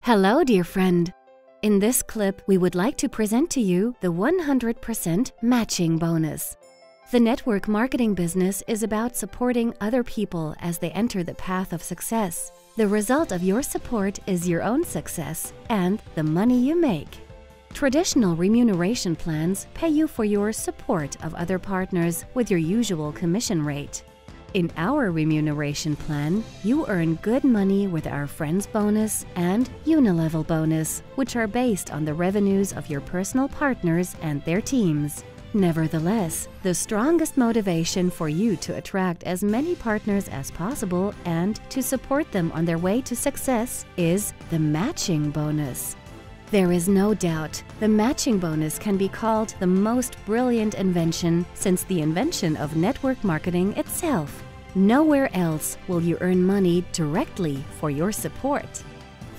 Hello, dear friend. In this clip, we would like to present to you the 100% matching bonus. The network marketing business is about supporting other people as they enter the path of success. The result of your support is your own success and the money you make. Traditional remuneration plans pay you for your support of other partners with your usual commission rate. In our remuneration plan, you earn good money with our Friends Bonus and Unilevel Bonus, which are based on the revenues of your personal partners and their teams. Nevertheless, the strongest motivation for you to attract as many partners as possible and to support them on their way to success is the matching bonus. There is no doubt the matching bonus can be called the most brilliant invention since the invention of network marketing itself. Nowhere else will you earn money directly for your support.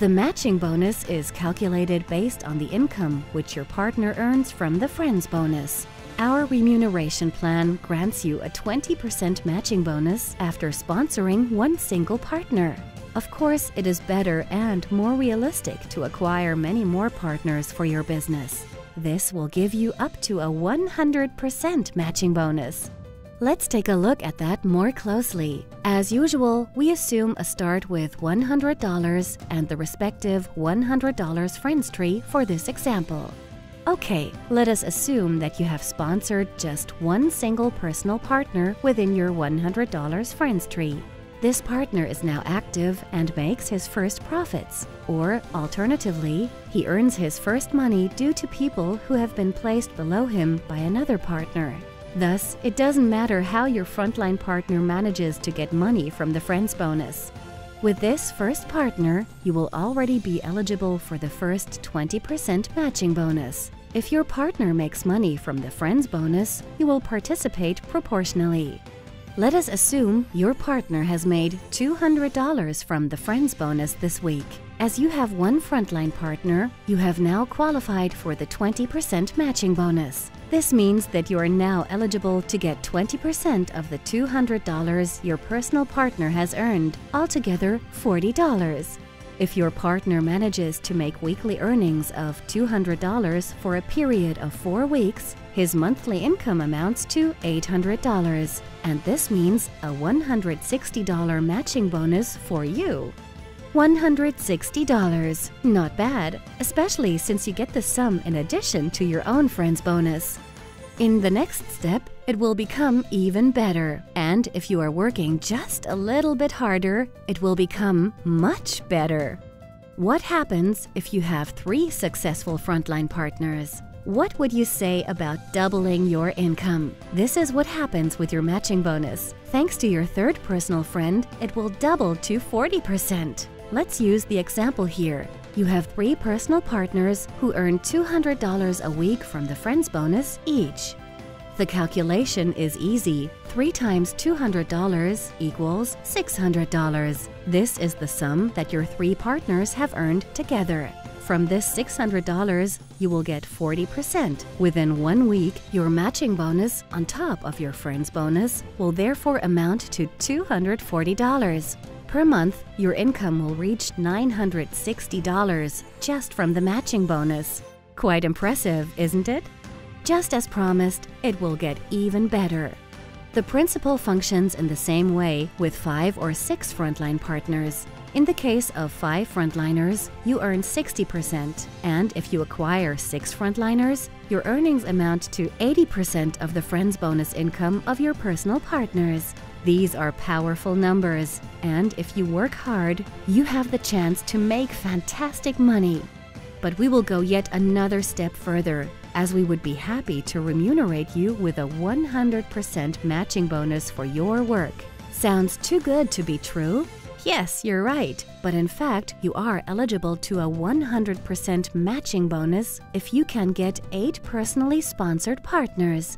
The matching bonus is calculated based on the income which your partner earns from the Friends Bonus. Our remuneration plan grants you a 20% matching bonus after sponsoring one single partner. Of course, it is better and more realistic to acquire many more partners for your business. This will give you up to a 100% matching bonus. Let's take a look at that more closely. As usual, we assume a start with $100 and the respective $100 Friends tree for this example. Okay, let us assume that you have sponsored just one single personal partner within your $100 Friends tree. This partner is now active and makes his first profits, or alternatively, he earns his first money due to people who have been placed below him by another partner. Thus, it doesn't matter how your frontline partner manages to get money from the Friends Bonus. With this first partner, you will already be eligible for the first 20% matching bonus. If your partner makes money from the Friends Bonus, you will participate proportionally. Let us assume your partner has made $200 from the Friends Bonus this week. As you have one frontline partner, you have now qualified for the 20% matching bonus. This means that you are now eligible to get 20% of the $200 your personal partner has earned, altogether $40. If your partner manages to make weekly earnings of $200 for a period of 4 weeks, his monthly income amounts to $800, and this means a $160 matching bonus for you. $160. Not bad, especially since you get the sum in addition to your own Friends Bonus. In the next step, it will become even better, and if you are working just a little bit harder, it will become much better. What happens if you have 3 successful frontline partners? What would you say about doubling your income? This is what happens with your matching bonus. Thanks to your third personal friend, it will double to 40%. Let's use the example here. You have 3 personal partners who earn $200 a week from the Friends Bonus each. The calculation is easy. 3 times $200 equals $600. This is the sum that your 3 partners have earned together. From this $600, you will get 40%. Within 1 week, your matching bonus on top of your Friends Bonus will therefore amount to $240. Per month, your income will reach $960 just from the matching bonus. Quite impressive, isn't it? Just as promised, it will get even better. The principle functions in the same way with 5 or 6 frontline partners. In the case of 5 frontliners, you earn 60%, and if you acquire 6 frontliners, your earnings amount to 80% of the Friends Bonus income of your personal partners. These are powerful numbers, and if you work hard, you have the chance to make fantastic money. But we will go yet another step further, as we would be happy to remunerate you with a 100% matching bonus for your work. Sounds too good to be true? Yes, you're right, but in fact, you are eligible to a 100% matching bonus if you can get 8 personally sponsored partners.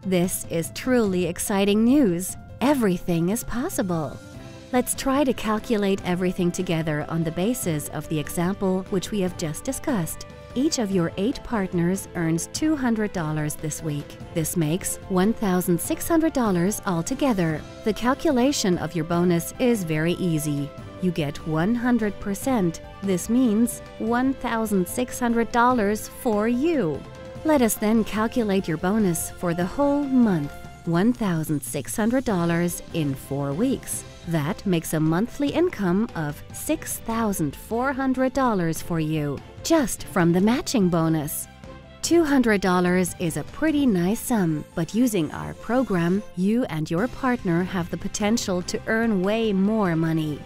This is truly exciting news. Everything is possible. Let's try to calculate everything together on the basis of the example which we have just discussed. Each of your 8 partners earns $200 this week. This makes $1,600 altogether. The calculation of your bonus is very easy. you get 100%. This means $1,600 for you. Let us then calculate your bonus for the whole month. $1,600 in 4 weeks. That makes a monthly income of $6,400 for you, just from the matching bonus. $200 is a pretty nice sum, but using our program, you and your partner have the potential to earn way more money.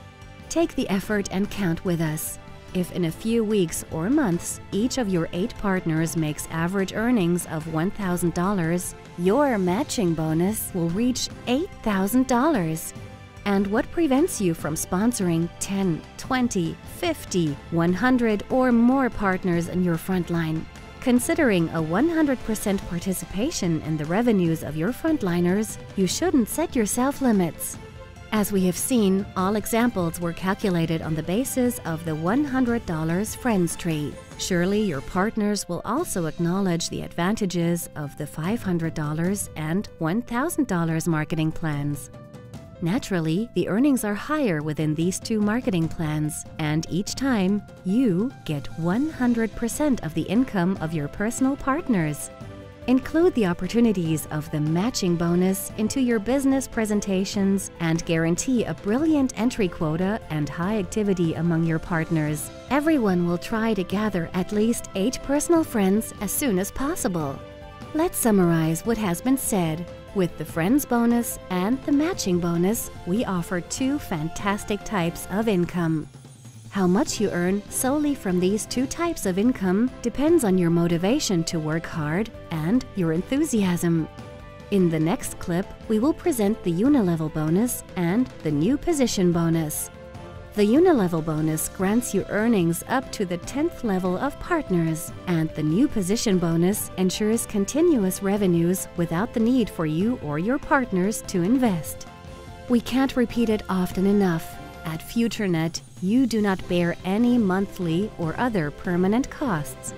Take the effort and count with us. If in a few weeks or months, each of your 8 partners makes average earnings of $1,000, your matching bonus will reach $8,000. And what prevents you from sponsoring 10, 20, 50, 100 or more partners in your frontline? Considering a 100% participation in the revenues of your frontliners, you shouldn't set yourself limits. As we have seen, all examples were calculated on the basis of the $100 Friends tree. Surely your partners will also acknowledge the advantages of the $500 and $1,000 marketing plans. Naturally, the earnings are higher within these 2 marketing plans, and each time, you get 100% of the income of your personal partners. Include the opportunities of the matching bonus into your business presentations and guarantee a brilliant entry quota and high activity among your partners. Everyone will try to gather at least 8 personal friends as soon as possible. Let's summarize what has been said. With the Friends bonus and the matching bonus, we offer 2 fantastic types of income. How much you earn solely from these 2 types of income depends on your motivation to work hard and your enthusiasm. In the next clip, we will present the Unilevel bonus and the new position bonus. The Unilevel bonus grants you earnings up to the 10th level of partners, and the new position bonus ensures continuous revenues without the need for you or your partners to invest. We can't repeat it often enough. At FutureNet, you do not bear any monthly or other permanent costs.